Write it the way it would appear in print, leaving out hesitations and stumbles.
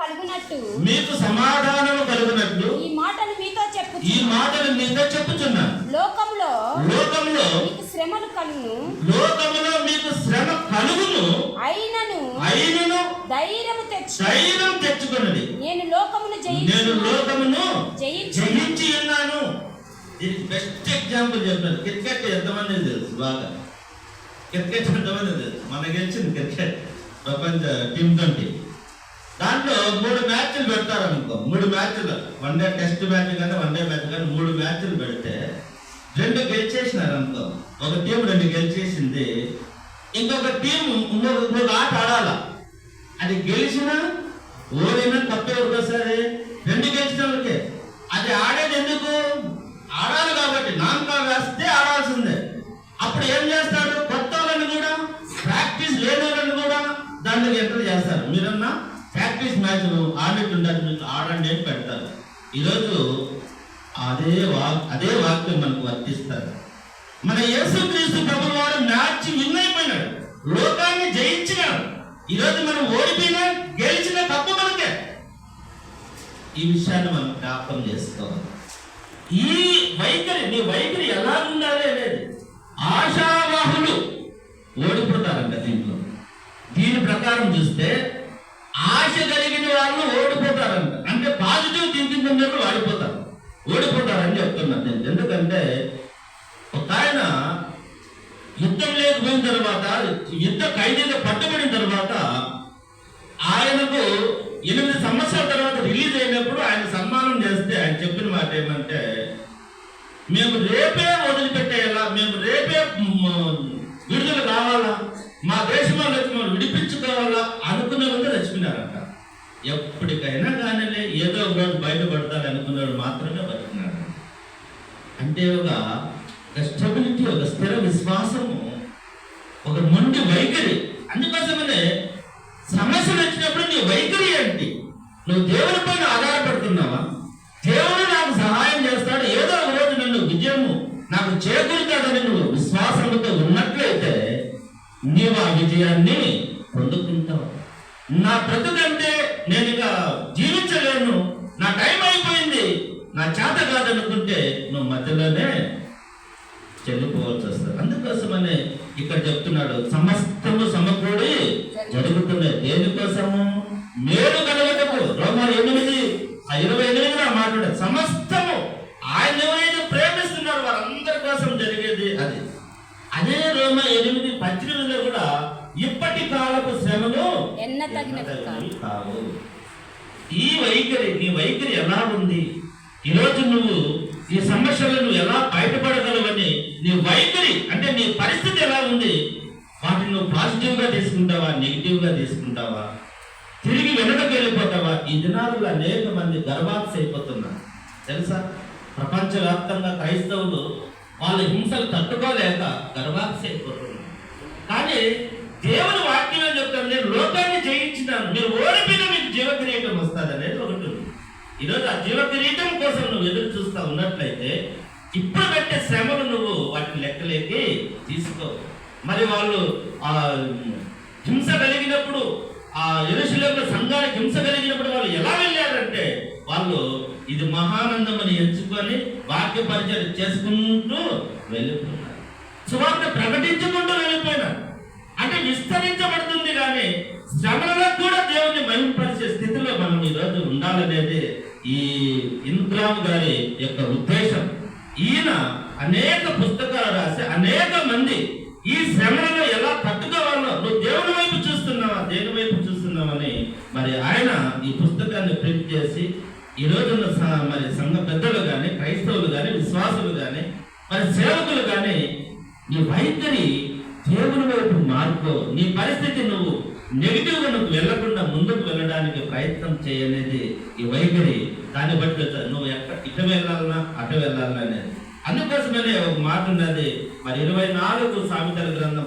కలుగునట్లు ఈ మాటలు మీతో చెప్పుచున్నాను. లోకములో మీకు శ్రమలు కలుగును. అయినను ధైర్యం తెచ్చుకొనుడి. నేను లోకమును జయించి ఉన్నాను. దీనికి బెస్ట్ ఎగ్జాంపుల్ చెప్తాను. క్రికెట్ ఎంతమంది తెలుసు? బాగా క్రికెట్ ఎంతమంది తెలుసు? మన గెలిచింది క్రికెట్ ప్రపంచ T20. దాంట్లో 3 మ్యాచ్లు పెడతారు అనుకో. 3 మ్యాచ్లు, వన్డే టెస్ట్ మ్యాచ్ కానీ వన్డే మ్యాచ్ కానీ 3 మ్యాచ్లు పెడితే 2 గెలిచేసినారు అనుకో. ఒక టీం 2 గెలిచేసింది, ఇంకొక టీం ఇంకొక ఆట ఆడాల. అది గెలిచినా ఓడినా తప్పే ఒకసారి 2 గెలిచిన వాళ్ళకే. అది ఆడేది ఎందుకు? ఆడాలి కాబట్టి. నామకా వేస్తే ఆడాల్సిందే. అప్పుడు ఏం చేస్తారు? కొత్త వాళ్ళని కూడా, ప్రాక్టీస్ లేని వాళ్ళని కూడా దాంట్లోకి ఎంటర్ చేస్తారు. మీరన్నా ప్రాక్టీస్ మ్యాచ్లు ఆడిట్టుండాలి, మీకు ఆడండి అని పెడతారు. ఈరోజు అదే వాక్యం మనకు వర్తిస్తారు. మన యేసుక్రీస్తు ప్రభువు వారు మ్యాచ్ విన్ అయిపోయినాడు, లోకాన్ని జయించినాడు. ఈరోజు మనం ఓడిపోయినా గెలిచిన తప్పు మనకే. ఈ విషయాన్ని మనం జ్ఞాపకం చేసుకోవాలి. నీ వైఖరి ఎలా ఉండాలి అనేది. ఆశావాహులు ఓడిపోతారంట దీంట్లో. దీని ప్రకారం చూస్తే ఆశ కలిగిన వాళ్ళు ఓడిపోతారంట. అంటే పాజిటివ్ థింకింగ్ ఉన్నప్పుడు ఓడిపోతారని చెప్తున్నారు నేను. ఎందుకంటే ఒక ఆయన యుద్ధం లేకపోయిన తర్వాత, యుద్ధ ఖైదీగా పట్టుబడిన తర్వాత ఆయనకు 8 సంవత్సరాల తర్వాత రిలీజ్ అయినప్పుడు ఆయన సన్మానం చేస్తే ఆయన చెప్పిన మాట ఏమంటే, మేము రేపే వదిలిపెట్టేయాలా, మేము రేపే విడుదల కావాలా, మా దేశంలో మనం విడిపించుకోవాలా అనుకునే వాళ్ళు చచ్చిపోయినారంట. ఎప్పటికైనా కానీ ఏదో ఒక రోజు బయటపడతారు అనుకున్నాడు మాత్రమే బతికినాడు. అంటే ఒక స్టెబిలిటీ, ఒక స్థిర విశ్వాసము, ఒక మొండి వైఖరి. అందుకోసమనే సమస్యలు వచ్చినప్పుడు నీ వైఖరి ఏంటి? నువ్వు దేవుని పైన ఆధారపడుతున్నావా? దేవుడు నాకు సహాయం చేస్తాడు, ఏదో ఒక రోజు నన్ను విజయము నాకు చేకూరుతాడని నువ్వు విశ్వాసంతో ఉన్నట్లయితే నీవు ఆ విజయాన్ని పొందుకుంటావు. నా బ్రతుకంటే నేను ఇక జీవించలేను, నా టైం అయిపోయింది, నా చేత కాదనుకుంటే నువ్వు మధ్యలోనే చెల్లిపోవాల్సి వస్తుంది. అందుకోసమనే ఇక్కడ చెప్తున్నాడు, సమస్తము సమకూడి జరుగుతున్నాయి. దేనికోసము? మేలు కలగటకు. రోమర్ 8:28 మాట్లాడారు. సమస్తము ఆయన ఎవరైతే ప్రేమిస్తున్నారు వారందరి కోసం జరిగేది అది. అదే రోమర్ 8:18 కూడా ఇప్పటి కాలపు శ్రమలు కావు. నీ వైఖరి ఎలా ఉంది? ఈరోజు నువ్వు ఈ సమస్యలను ఎలా బయటపడగలవని నీ వైఖరి, అంటే నీ పరిస్థితి ఎలా ఉంది, వాటిని నువ్వు పాజిటివ్గా తీసుకుంటావా, నెగిటివ్గా తీసుకుంటావా, తిరిగి వెనకకి వెళ్ళిపోతావా? ఈ దినాలలో అనేక మంది గర్వాక్స్ అయిపోతున్నారు తెలుసా? ప్రపంచవ్యాప్తంగా క్రైస్తవులు వాళ్ళ హింసలు తట్టుకోలేక గర్వాక్స్ అయిపోతున్నారు. కానీ దేవుని వాక్యం చెప్తాను, నేను లోకాన్ని జయించినాను, మీరు ఓడిపోయినా మీకు జీవ కిరీటం వస్తుంది అనేది ఒకటి ఉంది. ఈరోజు ఆ జీవ కిరీటం కోసం నువ్వు ఎదురు చూస్తా ఉన్నట్లయితే ఇప్పుడు పెట్టే శ్రమలు నువ్వు వాటిని లెక్కలేకి తీసుకో. మరి వాళ్ళు ఆ హింస కలిగినప్పుడు, ఆ యెరూషలేములో సంఘానికి హింస కలిగినప్పుడు వాళ్ళు ఎలా వెళ్ళారంటే, వాళ్ళు ఇది మహానందం అని ఎంచుకొని వాక్య పరిచయం చేసుకుంటూ వెళ్ళిపోయినారు, సువార్త ప్రకటించుకుంటూ వెళ్ళిపోయినారు. అంటే విస్తరించబడుతుంది, కానీ శ్రమలలో కూడా దేవుని మహిమపరిచే స్థితిలో మనం ఈరోజు ఉండాలనేది ఈ ఇన్గ్రామ్ గారి యొక్క ఉద్దేశం. ఈయన అనేక పుస్తకాలు రాసి అనేక మంది ఈ శ్రమలలో ఎలా తట్టుకోవాలో, నువ్వు దేవుని వైపు చూస్తున్నావా, దేని వైపు చూస్తున్నావని మరి ఆయన ఈ పుస్తకాన్ని ప్రింట్ చేసి ఈ రోజున మరి సంఘ పెద్దలు కానీ, క్రైస్తవులు కానీ, విశ్వాసులు కానీ, మరి సేవకులు కానీ నీ వైఖరి దేవుని వైపు మార్కో. నీ పరిస్థితి నువ్వు నెగిటివ్గా నువ్వు వెళ్లకుండా ముందుకు వెళ్ళడానికి ప్రయత్నం చేయనేది ఈ వైఖరి. దాన్ని బట్టి నువ్వు ఇటు వెళ్ళాలన్నా అటు వెళ్ళాలన్నా అనేది. అందుకోసమనే ఒక మాట ఉన్నది మరి 24 సామెతల గ్రంథం